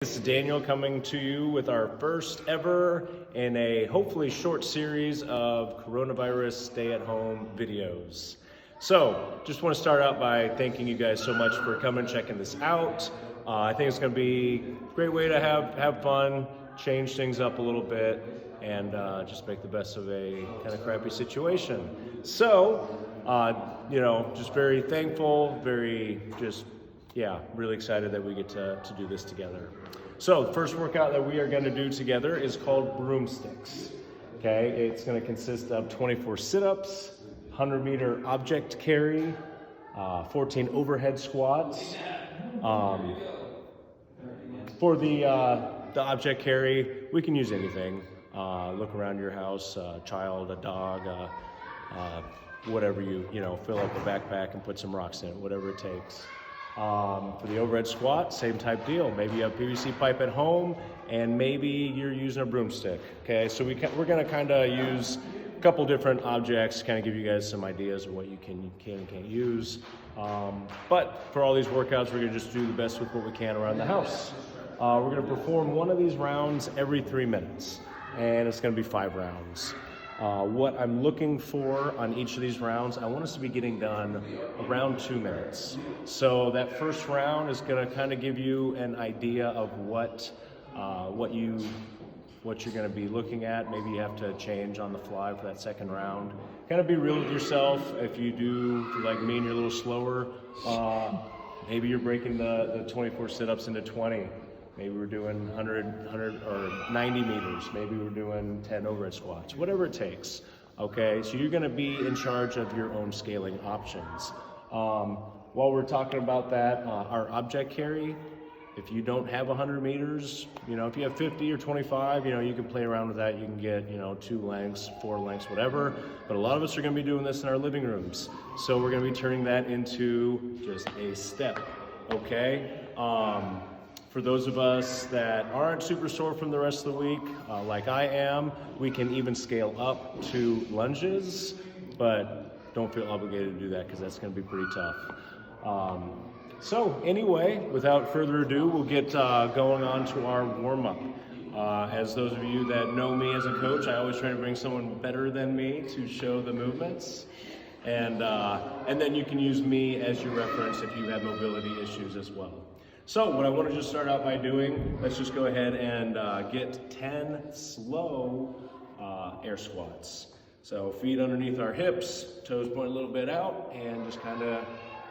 This is Daniel coming to you with our first ever in a hopefully short series of coronavirus stay-at-home videos. So, just want to start out by thanking you guys so much for coming and checking this out. I think it's going to be a great way to have fun, change things up a little bit, and just make the best of a kind of crappy situation. So, just very thankful, really excited that we get to do this together. So the first workout that we are going to do together is called broomsticks. Okay, it's going to consist of 24 sit-ups, 100-meter object carry, 14 overhead squats. For the object carry, we can use anything. Look around your house, a child, a dog, whatever you fill up a backpack and put some rocks in it, whatever it takes. For the overhead squat, same type deal. Maybe you have PVC pipe at home, and maybe you're using a broomstick. Okay, so we're going to kind of use a couple different objects, kind of give you guys some ideas of what you can and can't use. But for all these workouts, we're going to just do the best with what we can around the house. We're going to perform one of these rounds every 3 minutes, and it's going to be 5 rounds. What I'm looking for on each of these rounds, I want us to be getting done around 2 minutes. So that first round is going to kind of give you an idea of what you're going to be looking at. Maybe you have to change on the fly for that second round. Kind of be real with yourself. If you like me and you're a little slower, maybe you're breaking the 24 sit-ups into 20. Maybe we're doing 100 or 90 meters. Maybe we're doing 10 overhead squats, whatever it takes. Okay, so you're gonna be in charge of your own scaling options. While we're talking about that, our object carry, if you don't have 100 meters, if you have 50 or 25, you can play around with that. You can get, 2 lengths, 4 lengths, whatever. But a lot of us are gonna be doing this in our living rooms. So we're gonna be turning that into just a step, okay? For those of us that aren't super sore from the rest of the week, like I am, we can even scale up to lunges, but don't feel obligated to do that because that's going to be pretty tough. So anyway, without further ado, we'll get going on to our warm-up. As those of you that know me as a coach, I always try to bring someone better than me to show the movements. And then you can use me as your reference if you have mobility issues as well. So what I want to just start out by doing, let's just go ahead and get 10 slow air squats. So feet underneath our hips, toes point a little bit out, and just kind of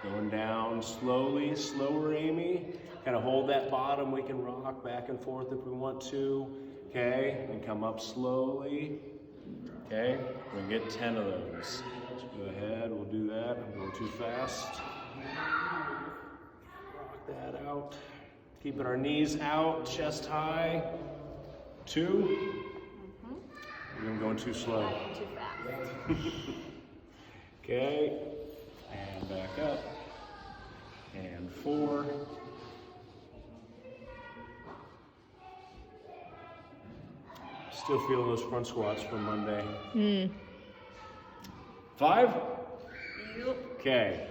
going down slowly, slower, Amy. Kind of hold that bottom. We can rock back and forth if we want to. Okay, and come up slowly. Okay, we're gonna get 10 of those. Let's go ahead, we'll do that. I'm going too fast. That out. Keeping our knees out, chest high. 2. I'm going too slow. Too fast. Okay. And back up. And 4. Still feeling those front squats from Monday. 5. Yep. Okay.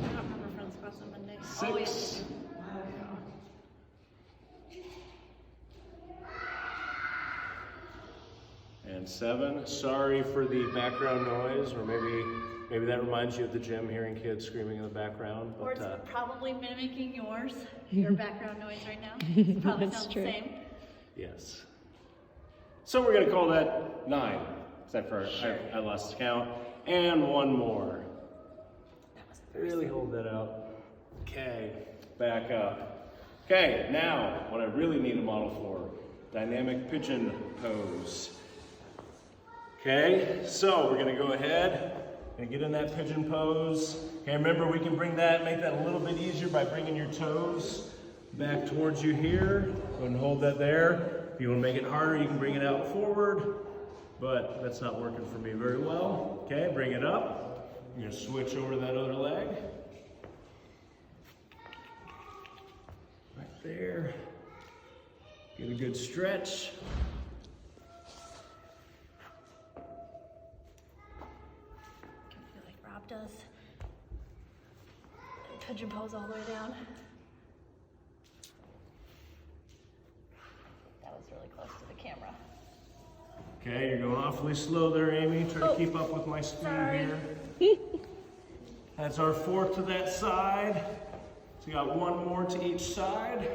I don't remember front squats on Monday. 6. And 7. Sorry for the background noise, or maybe that reminds you of the gym, hearing kids screaming in the background. Or it's probably mimicking your background noise right now. It probably sounds the same. Yes. So we're gonna call that 9. Except for Sure. I lost count. And 1 more. Really hold that out. Okay, back up. Okay, now what I really need a model for, dynamic pigeon pose. Okay, so we're gonna go ahead and get in that pigeon pose. Okay, remember we can make that a little bit easier by bringing your toes back towards you here. Go ahead and hold that there. If you wanna make it harder, you can bring it out forward, but that's not working for me very well. Okay, bring it up. You're gonna switch over to that other leg. Right there. Get a good stretch. I feel like Rob does. pigeon pose all the way down. That was really close to the camera. Okay, you're going awfully slow there, Amy. Try to keep up with my speed here. That's our 4th to that side. So you got 1 more to each side.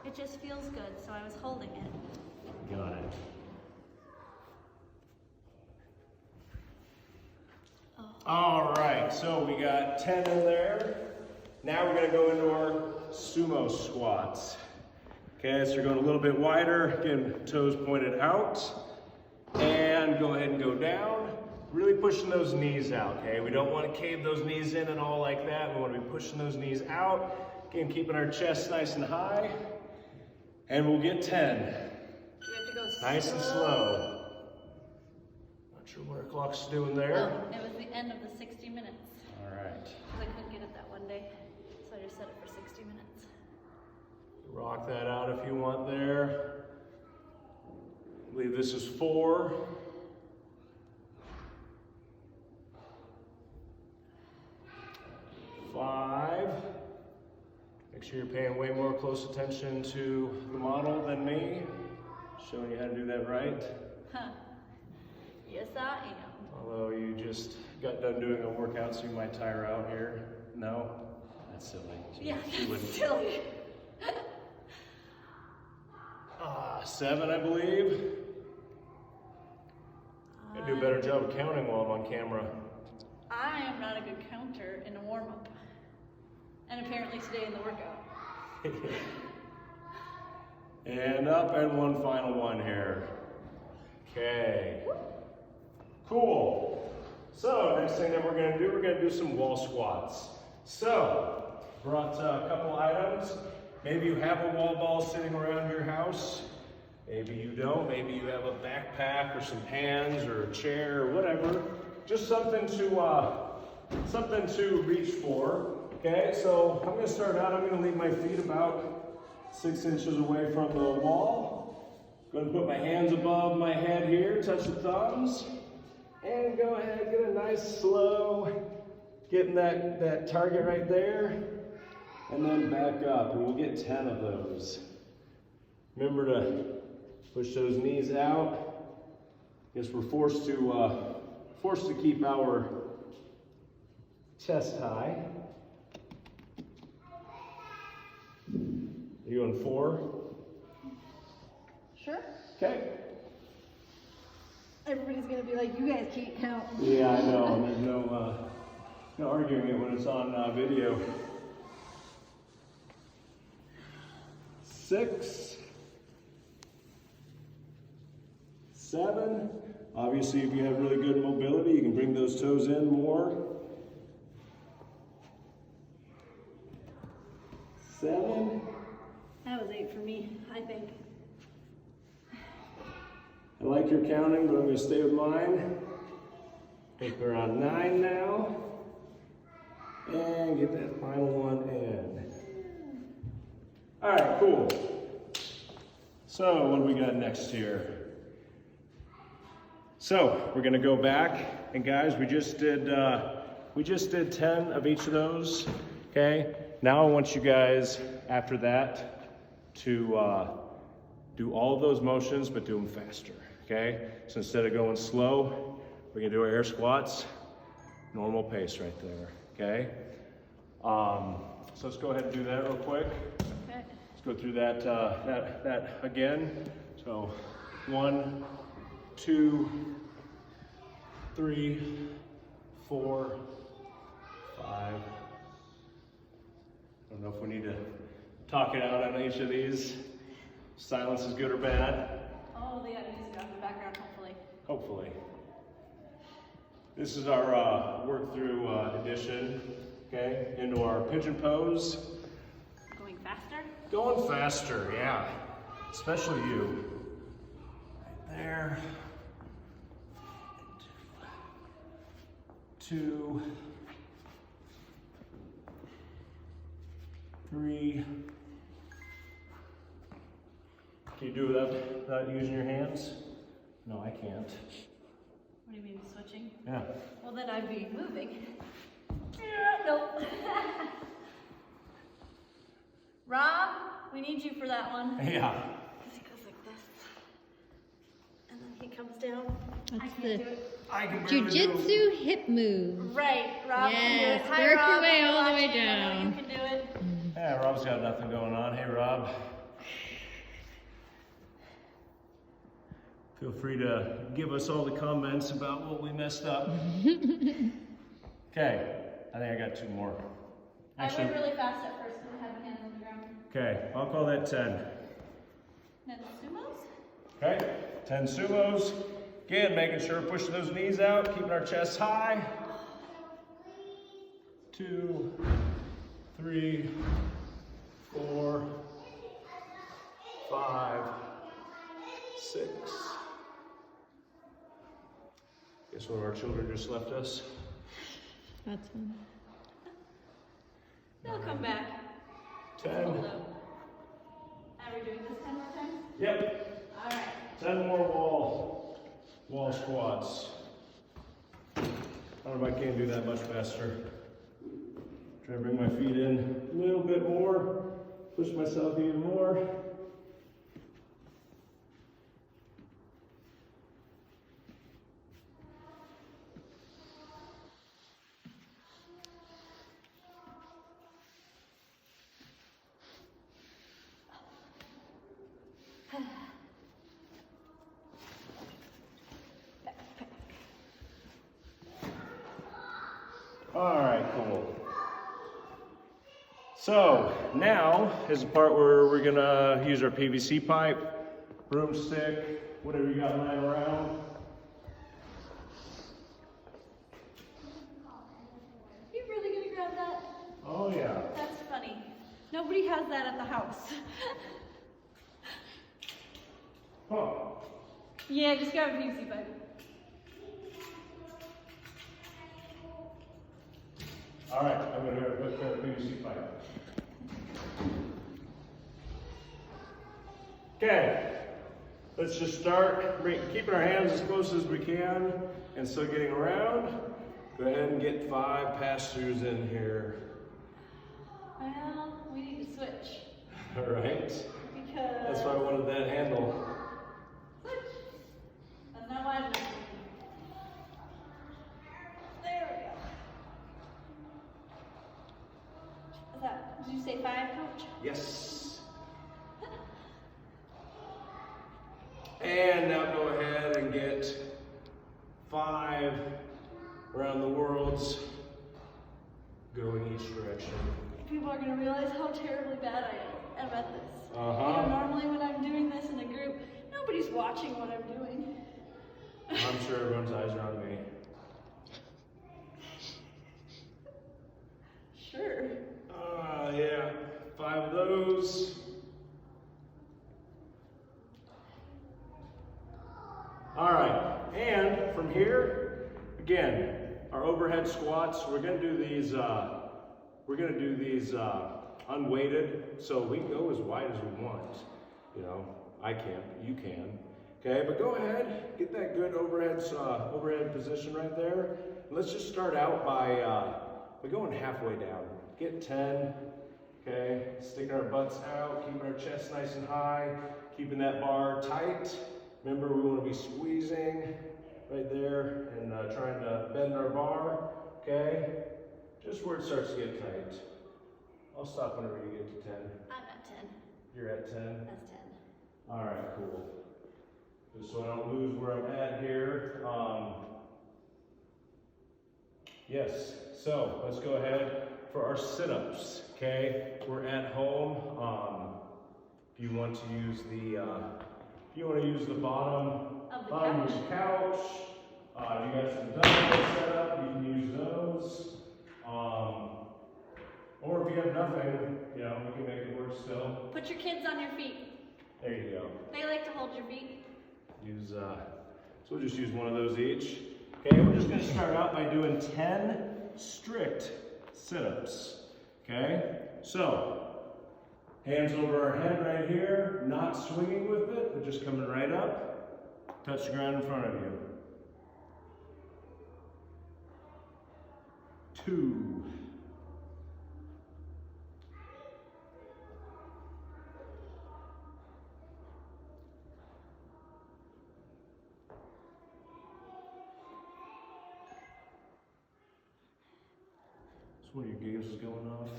It just feels good, so I was holding it. Got it. Oh. All right, so we got 10 in there. Now we're gonna go into our sumo squats. Okay, so you're going a little bit wider, again, toes pointed out. And go ahead and go down. Really pushing those knees out, okay? We don't want to cave those knees in and all like that. We want to be pushing those knees out. Again, keeping our chest nice and high. And we'll get 10. We have to go nice and slow. Not sure what our clock's doing there. Oh, it was the end of the 60 minutes. All right. Because I couldn't get it that one day. So I just set it for 60 minutes. Rock that out if you want there. I believe this is 4. 5. Make sure you're paying way more close attention to the model than me. Showing you how to do that right. Huh. Yes, I am. Although you just got done doing a workout, so you might tire out here. No? That's silly. Yeah, She wouldn't. that's silly. 7, I believe. I do a better job of counting while I'm on camera. I am not a good counter in a warm-up. And apparently today in the workout. And up, and one final one here. Okay. Cool. So next thing that we're gonna do some wall squats. So, brought a couple items. Maybe you have a wall ball sitting around your house. Maybe you don't. Maybe you have a backpack or some pans or a chair or whatever. Just something to reach for. Okay, so I'm going to start out. I'm going to leave my feet about 6 inches away from the wall. Going to put my hands above my head here, touch the thumbs, and go ahead, get a nice slow, getting that target right there, and then back up, and we'll get 10 of those. Remember to push those knees out. Guess we're forced to keep our chest high. Are you on 4? Sure. Okay. Everybody's gonna be like, you guys can't count. Yeah, I know. And there's no arguing it when it's on video. 6, 7. Obviously, if you have really good mobility, you can bring those toes in more. 7. That was 8 for me, I think. I like your counting, but I'm going to stay with mine. I think we're on 9 now. And get that final one in. All right, cool. So what do we got next here? So we're going to go back, and guys, we just did 10 of each of those. Okay. Now I want you guys after that to do all of those motions, but do them faster. Okay. So instead of going slow, we're going to do our air squats, normal pace right there. Okay. So let's go ahead and do that real quick. Okay. Let's go through that again. So 1, 2, 3, 4, 5. I don't know if we need to talk it out on each of these. Silence is good or bad. Oh, they got music on in the background, hopefully. Hopefully. This is our work through addition, okay, into our pigeon pose. Going faster? Going faster, yeah. Especially you. Right there. 2, 3. Can you do without using your hands? No, I can't. What do you mean switching? Yeah. Well, then I'd be moving. Yeah, nope. Rob, we need you for that one. Yeah. Because he goes like this. And then he comes down. That's I can't the do it. I can barely do it. Jiu-Jitsu hip move. Right, Rob can do Yes, it. Hi, work Rob, your way if you're all the way watching, I know down. you can do it. Yeah, Rob's got nothing going on. Hey, Rob. Feel free to give us all the comments about what we messed up. Okay, I think I got 2 more. I went really fast at first and I had my hands on the ground. Okay, I'll call that 10. Then sumos? Okay, 10 sumos. Again, making sure we're pushing those knees out, keeping our chest high. 2, 3, 4, 5, 6. Guess one of our children just left us. That's one. They'll come back. 10. Hold up. Are we doing this 10 more times? Yep. Alright. 10 more wall squats. I don't know if I can do that much faster. Try to bring my feet in a little bit more, push myself even more. All right, cool. So now is the part where we're gonna use our PVC pipe, broomstick, whatever you got lying around. You really gonna grab that? Oh yeah. That's funny. Nobody has that at the house. Huh. Yeah, just grab a PVC pipe. All right, I'm gonna put the PVC pipe. Okay, let's just start keeping our hands as close as we can and still getting around. Go ahead and get 5 pass-throughs in here. Well, we need to switch. All right, Because... that's why I wanted that handle. Switch. That's not wide enough. There we go. Is that, did you say 5, Coach? Yes. And now go ahead and get 5 around the worlds, going each direction. People are going to realize how terribly bad I am at this. Uh-huh. You know, normally when I'm doing this in a group, nobody's watching what I'm doing. I'm sure everyone's eyes are on me. Sure. Yeah, 5 of those. All right, and from here, again, our overhead squats. We're gonna do these. Unweighted, so we can go as wide as we want. You know, I can, you can. Okay, but go ahead, get that good overhead position right there. Let's just start out by going halfway down. Get 10. Okay, sticking our butts out, keeping our chest nice and high, keeping that bar tight. Remember, we want to be squeezing right there and trying to bend our bar. Okay, just where it starts to get tight. I'll stop whenever you get to 10. I'm at 10. You're at 10? That's 10. All right, cool. Just so I don't lose where I'm at here. Yes, so let's go ahead for our sit-ups, okay? We're at home. If you want to use the bottom Of the bottom of couch. your couch, if you got some dumbbells set up, you can use those. Or if you have nothing, you know, we can make it work still. Put your kids on your feet. There you go. They like to hold your feet. So we'll just use one of those each. Okay, we're just gonna start out by doing 10 strict sit-ups. Okay, so hands over our head right here, not swinging with it, but just coming right up. Touch the ground in front of you. 2. So one of your games is going off.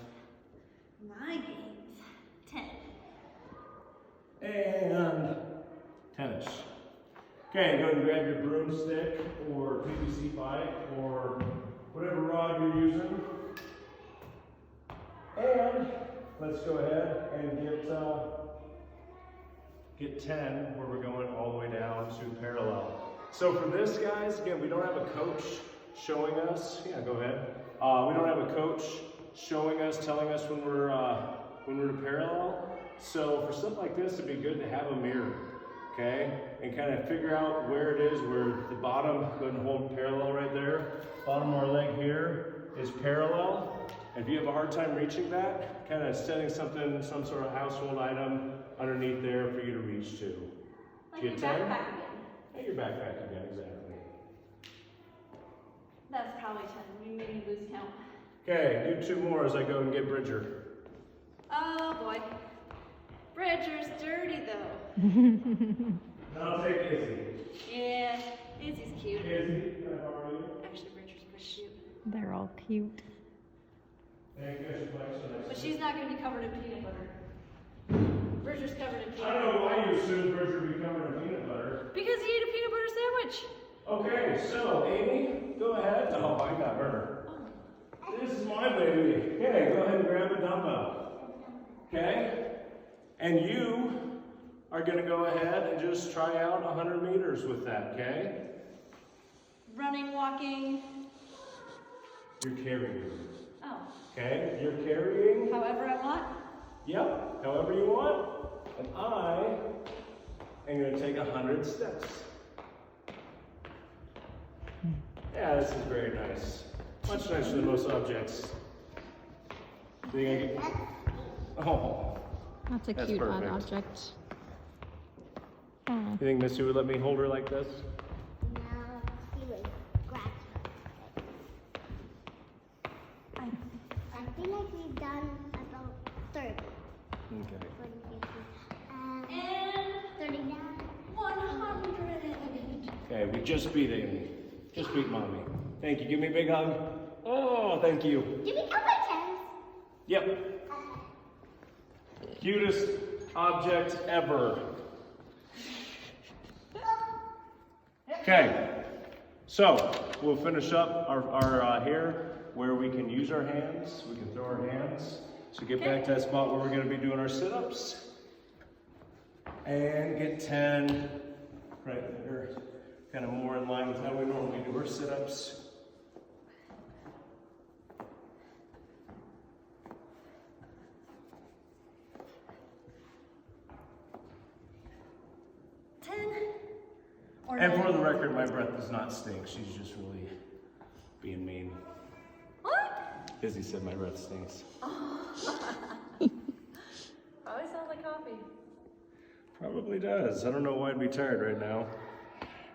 My games. 10. And tennis. Okay, go ahead and grab your broomstick or PVC pipe or whatever rod you're using. And let's go ahead and get 10 where we're going all the way down to parallel. So for this, guys, again, we don't have a coach showing us. Yeah, go ahead. We don't have a coach showing us, telling us when we're to parallel. So for stuff like this, it'd be good to have a mirror, okay? And kind of figure out where it is, where the bottom, go ahead and hold parallel right there. Bottom of our leg here is parallel. If you have a hard time reaching that, kind of setting something, some sort of household item underneath there for you to reach to. Like your backpack again. Yeah, your backpack again, exactly. That's probably 10. You made me lose count. Okay, do 2 more as I go and get Bridger. Oh boy. Bridger's dirty though. No, I'll take Izzy. Yeah, Izzy's cute. Izzy, can I borrow you? Actually, Bridger's pretty cute. They're all cute. Thank you, guys, so nice. But she's not going to be covered in peanut butter. Bridger's covered in I peanut don't know butter. why you assumed Bridger would be covered in peanut butter. Because he ate a peanut butter sandwich. Okay, so Amy, go ahead. Oh, I got her. This is my baby. Okay, go ahead and grab a dumbbell. Okay? And you are going to go ahead and just try out 100 meters with that, okay? Running, walking. You're carrying. Oh. Okay? You're carrying. However I want. Yep, however you want. And I am going to take 100 steps. Yeah, this is very nice. Much nicer than most objects. Oh. That's a That's cute odd perfect. object. Oh. You think Missy would let me hold her like this? No, he would scratch her. I feel like we've done about 30. Okay. 40, 50, And 39. 100. Okay, we just beat Amy. Just beat Mommy. Thank you. Give me a big hug. Oh, thank you. Did we come by 10? Yep. Cutest object ever. Okay, so we'll finish up our here where we can use our hands. We can throw our hands. So get back to that spot where we're going to be doing our sit-ups. And get 10 right there. Kind of more in line with how we normally do our sit-ups. And for the record, my breath does not stink. She's just really being mean. What? Izzy said my breath stinks. Probably sounds like coffee. Probably does. I don't know why I'd be tired right now.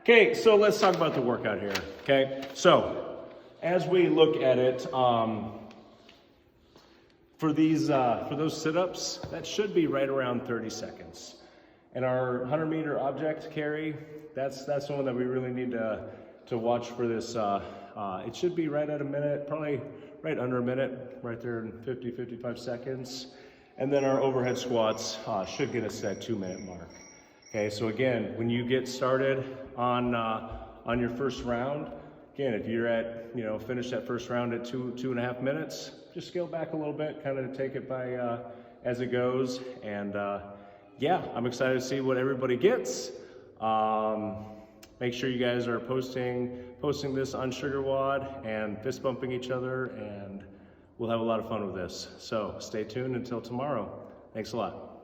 Okay, so let's talk about the workout here. Okay, so as we look at it, for those sit-ups, that should be right around 30 seconds. And our 100-meter object carry, that's the one that we really need to watch for this. It should be right at a minute, probably right under a minute, right there in 50, 55 seconds. And then our overhead squats should get us that 2-minute mark. Okay, so again, when you get started on your first round, again, if you're at, finish that first round at 2.5 minutes, just scale back a little bit, kind of take it by as it goes. And yeah, I'm excited to see what everybody gets. Make sure you guys are posting this on Sugar WOD and fist bumping each other, and we'll have a lot of fun with this. So stay tuned until tomorrow. Thanks a lot.